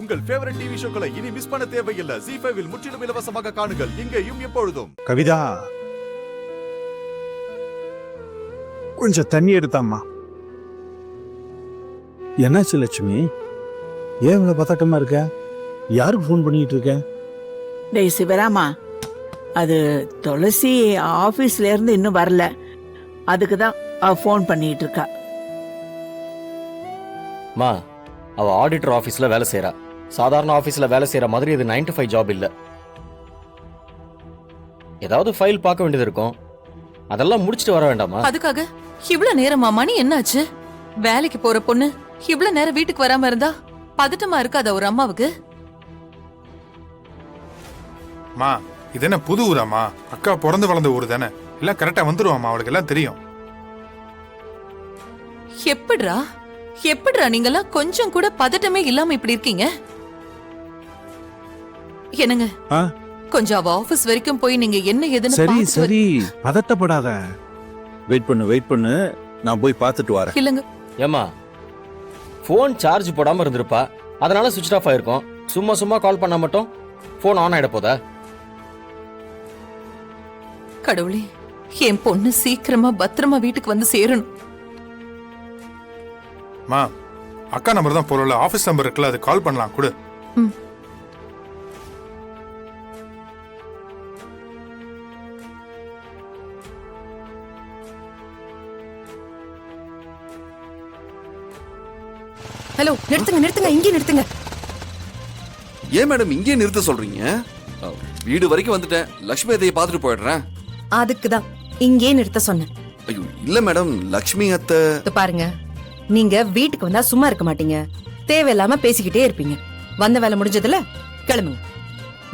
உங்கள் favourite TV ஷோக்களை இனி miss பண்ண தேவையில்லை. ZEE5 இல் முற்றிலும் இலவசமாக காணுங்கள், இங்கேயும் எப்பொழுதும். கவிதா, கொஞ்சம் தண்ணி எடுத்தாம்மா. என்னாச்சு லட்சுமி? ஏன் இவ்வளவு பதட்டமா இருக்க? யாருக்கு ஃபோன் பண்ணிட்டு இருக்க? டேய் சிவராமா, அது துளசி ஆபீஸ்ல இருந்து இன்னும் வரல, அதுக்கு தான் ஃபோன் பண்ணிட்டு இருக்கா. மா, அவ ஆடிட்டர் ஆபீஸ்ல வேலை செய்யறா. சாதாரண ஆபீஸ்ல வேலை செய்யற மாதிரி இது 9 to 5 ஜாப் இல்ல. ஏதாவது ஃபைல் பார்க்க வேண்டியது இருக்கும், அதெல்லாம் முடிச்சிட்டு வர வேண்டாமா? அதுக்காக இவ்வளவு நேரமா? மணி என்னாச்சு? வேலைக்கு போற பொண்ணு இவ்வளவு நேரம் வீட்டுக்கு வராம இருந்தா பதட்டமா இருக்காத ஒரு அம்மாவுக்கு? மா, இது என்ன புது ஊராமா? அக்கா பிறந்து வளர்ந்த ஊரு தானே, எல்லாம் கரெக்டா வந்துருவாமா, அவளுக்கு எல்லாம் தெரியும். எப்படிரா நீங்கெல்லாம் கொஞ்சம் கூட பதட்டமே இல்லாம இப்படி இருக்கீங்க? என்னங்க, கொஞ்சம் அவ ஆபீஸ் வரைக்கும் போய் நீங்க என்ன எதுன்னு சரி சரி, பதட்டப்படாத. வெயிட் பண்ணு, நான் போய் பார்த்துட்டு வரேன். இல்லங்க ஏமா, போன் சார்ஜ் போடாம இருந்திருப்பா, அதனால சுவிட்ச் ஆஃப் ஆயிருக்கும். சும்மா கால் பண்ணா மட்டும் போன் ஆன் ஆயிட போதா? கடவுளே, என் பொண்ணு சீக்கிரமா பத்திரமா வீட்டுக்கு வந்து சேரணும். மா, அக்கா நம்பர் தான் போறல, ஆபீஸ் நம்பர் இருக்குல்ல, அது கால் பண்ணலாம் கொடு. ஹலோ, நிறுத்துங்க, இங்கே நிறுத்துங்க. ஏன் மேடம் இங்கே நிறுத்த சொல்றீங்க? வீடு வரைக்கும் வந்துட்டேன், லட்சுமி அத்தையை பார்த்துட்டு போயிடுறேன். அதுக்கு தான் இங்கே நிறுத்த சொன்னேன். ஐயோ இல்ல மேடம், லட்சுமி அத்தை. பாருங்க, நீங்க வீட்டுக்கு வந்தா சும்மா இருக்க மாட்டீங்க, தேவையில்லாம பேசிக்கிட்டே இருப்பீங்க. வந்த வேலை முடிஞ்சதுல கிளம்புங்க.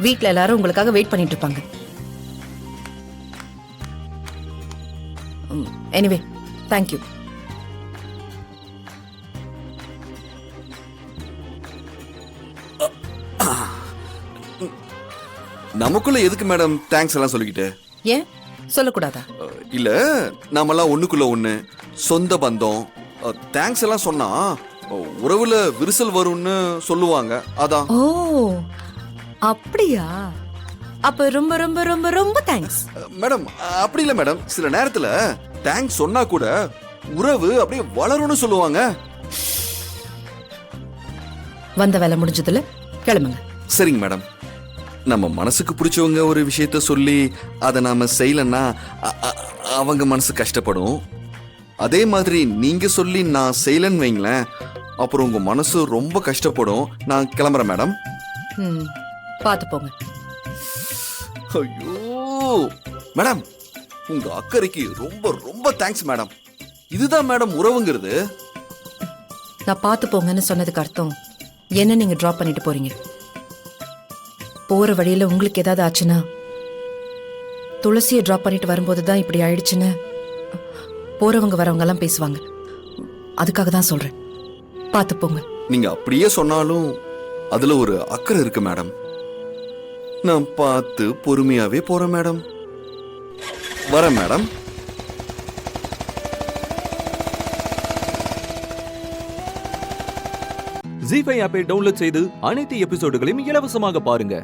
வீட்ல எல்லாரும் உங்களுக்காக வெயிட் பண்ணிட்டு இருப்பாங்க. Anyway, thank you. நமக்குள்ள எதுக்கு மேடம் தேங்க்ஸ் எல்லாம் சொல்லிக்கிட்டு? ஏன் சொல்லக்கூடாதா? இல்ல, நாமெல்லாம் ஒண்ணுக்குள்ள ஒண்ணு, சொந்த பந்தம். தேங்க்ஸ் எல்லாம் சொன்னா உறவுல விரிசல் வரும்னு சொல்லுவாங்க, அதான். ஓ அப்படியா? அப்ப ரொம்ப ரொம்ப ரொம்ப ரொம்ப தேங்க்ஸ் மேடம். அப்படி இல்ல மேடம், சில நேரத்துல தேங்க்ஸ் சொன்னா கூட உறவு அப்படியே வளரும்னு சொல்லுவாங்க. வந்த வேலை முடிஞ்சதுல கிளம்புங்க. சரிங்க மேடம். நம்ம மனசுக்கு பிடிச்சவங்க ஒரு விஷயத்த சொல்லி அதை நாம செய்யலன்னா அவங்க மனசு கஷ்டப்படும். அதே மாதிரி நீங்க சொல்லி நான் செய்யலன்னு வைங்களேன், அப்புறம் உங்க மனசு ரொம்ப கஷ்டப்படும். நான் கிளம்புறேன் மேடம். பார்த்து போங்க. ஐயோ மேடம், உங்க அக்கறைக்கு ரொம்ப ரொம்ப தேங்க்ஸ் மேடம். இதுதான் மேடம் உறவுங்கிறது. நான் பார்த்து போங்கன்னு சொன்னதுக்கு அர்த்தம் என்ன நீங்க டிராப் பண்ணிட்டு போறீங்க? போற வழியில உங்களுக்கு ஏதாவது ஆச்சுன்னா, துளசியை டிராப் பண்ணிட்டு வரும்போது தான் இப்படி ஆயிடுச்சுன்னு போறவங்க வரவங்க எல்லாம் பேசுவாங்க. அதுக்காக தான் சொல்றேன், பார்த்து போங்க. நீங்க அப்படியே சொன்னாலும் அதுல ஒரு அக்கறை இருக்கு மேடம். நான் பார்த்து பொறுமையாவே போறேன் மேடம். வரேன் மேடம். ZEE5 ஆப்பை டவுன்லோட் செய்து அனைத்து எபிசோடுகளையும் இலவசமாக பாருங்க.